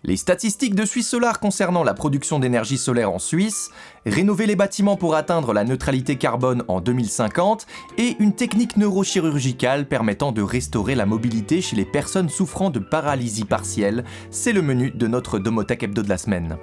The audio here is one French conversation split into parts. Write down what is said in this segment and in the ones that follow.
Les statistiques de Suisse Solar concernant la production d'énergie solaire en Suisse, rénover les bâtiments pour atteindre la neutralité carbone en 2050 et une technique neurochirurgicale permettant de restaurer la mobilité chez les personnes souffrant de paralysie partielle, c'est le menu de notre Domotek Hebdo de la semaine.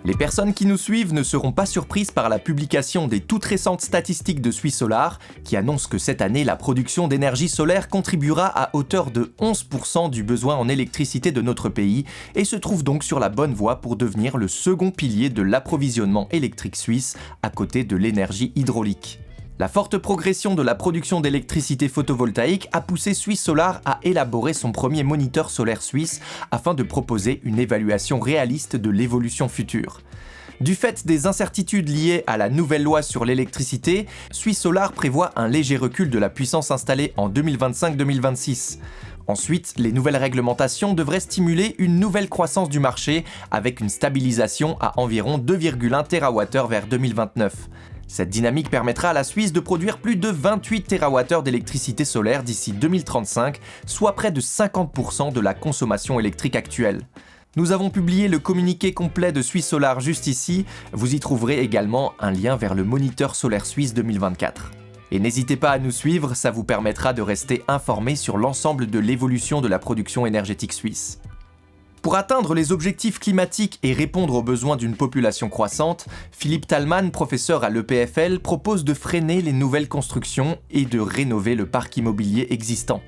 Les personnes qui nous suivent ne seront pas surprises par la publication des toutes récentes statistiques de Suisse Solar qui annoncent que cette année, la production d'énergie solaire contribuera à hauteur de 11% du besoin en électricité de notre pays et se trouve donc sur la bonne voie pour devenir le second pilier de l'approvisionnement électrique suisse à côté de l'énergie hydraulique. La forte progression de la production d'électricité photovoltaïque a poussé Suisse Solar à élaborer son premier moniteur solaire suisse afin de proposer une évaluation réaliste de l'évolution future. Du fait des incertitudes liées à la nouvelle loi sur l'électricité, Suisse Solar prévoit un léger recul de la puissance installée en 2025-2026. Ensuite, les nouvelles réglementations devraient stimuler une nouvelle croissance du marché avec une stabilisation à environ 2,1 TWh vers 2029. Cette dynamique permettra à la Suisse de produire plus de 28 TWh d'électricité solaire d'ici 2035, soit près de 50% de la consommation électrique actuelle. Nous avons publié le communiqué complet de Suisse Solar juste ici, vous y trouverez également un lien vers le moniteur solaire suisse 2024. Et n'hésitez pas à nous suivre, ça vous permettra de rester informé sur l'ensemble de l'évolution de la production énergétique suisse. Pour atteindre les objectifs climatiques et répondre aux besoins d'une population croissante, Philippe Thalmann, professeur à l'EPFL, propose de freiner les nouvelles constructions et de rénover le parc immobilier existant.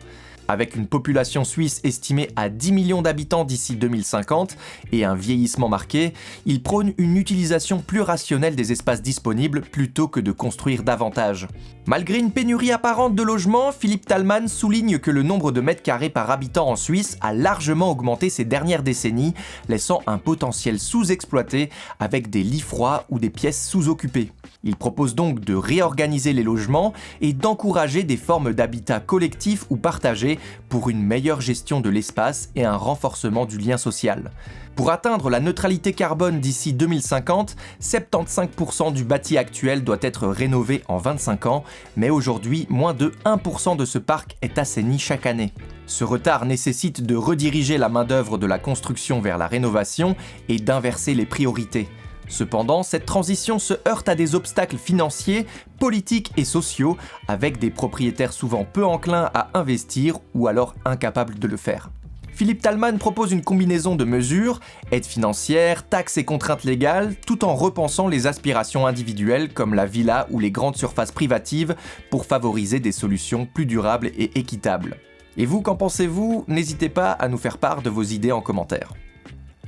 Avec une population suisse estimée à 10 millions d'habitants d'ici 2050 et un vieillissement marqué, il prône une utilisation plus rationnelle des espaces disponibles plutôt que de construire davantage. Malgré une pénurie apparente de logements, Philippe Thalmann souligne que le nombre de mètres carrés par habitant en Suisse a largement augmenté ces dernières décennies, laissant un potentiel sous-exploité avec des lits froids ou des pièces sous-occupées. Il propose donc de réorganiser les logements et d'encourager des formes d'habitat collectif ou partagé pour une meilleure gestion de l'espace et un renforcement du lien social. Pour atteindre la neutralité carbone d'ici 2050, 75% du bâti actuel doit être rénové en 25 ans, mais aujourd'hui, moins de 1% de ce parc est assaini chaque année. Ce retard nécessite de rediriger la main-d'œuvre de la construction vers la rénovation et d'inverser les priorités. Cependant, cette transition se heurte à des obstacles financiers, politiques et sociaux, avec des propriétaires souvent peu enclins à investir ou alors incapables de le faire. Philippe Thalmann propose une combinaison de mesures, aides financières, taxes et contraintes légales, tout en repensant les aspirations individuelles comme la villa ou les grandes surfaces privatives pour favoriser des solutions plus durables et équitables. Et vous, qu'en pensez-vous ? N'hésitez pas à nous faire part de vos idées en commentaire.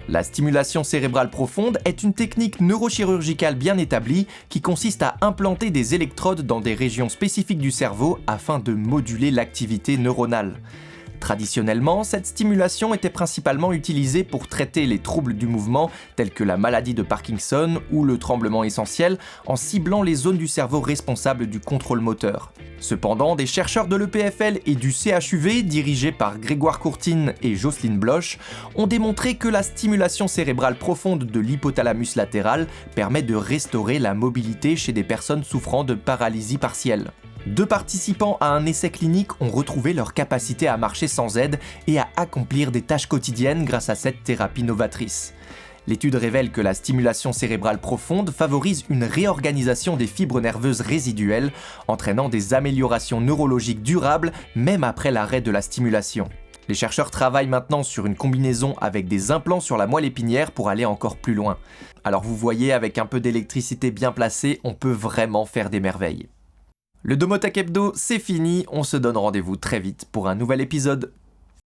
La stimulation cérébrale profonde est une technique neurochirurgicale bien établie qui consiste à implanter des électrodes dans des régions spécifiques du cerveau afin de moduler l'activité neuronale. Traditionnellement, cette stimulation était principalement utilisée pour traiter les troubles du mouvement tels que la maladie de Parkinson ou le tremblement essentiel en ciblant les zones du cerveau responsables du contrôle moteur. Cependant, des chercheurs de l'EPFL et du CHUV, dirigés par Grégoire Courtine et Jocelyne Bloch, ont démontré que la stimulation cérébrale profonde de l'hypothalamus latéral permet de restaurer la mobilité chez des personnes souffrant de paralysie partielle. 2 participants à un essai clinique ont retrouvé leur capacité à marcher sans aide et à accomplir des tâches quotidiennes grâce à cette thérapie novatrice. L'étude révèle que la stimulation cérébrale profonde favorise une réorganisation des fibres nerveuses résiduelles, entraînant des améliorations neurologiques durables même après l'arrêt de la stimulation. Les chercheurs travaillent maintenant sur une combinaison avec des implants sur la moelle épinière pour aller encore plus loin. Alors vous voyez, avec un peu d'électricité bien placée, on peut vraiment faire des merveilles. Le Domotek Hebdo, c'est fini, on se donne rendez-vous très vite pour un nouvel épisode.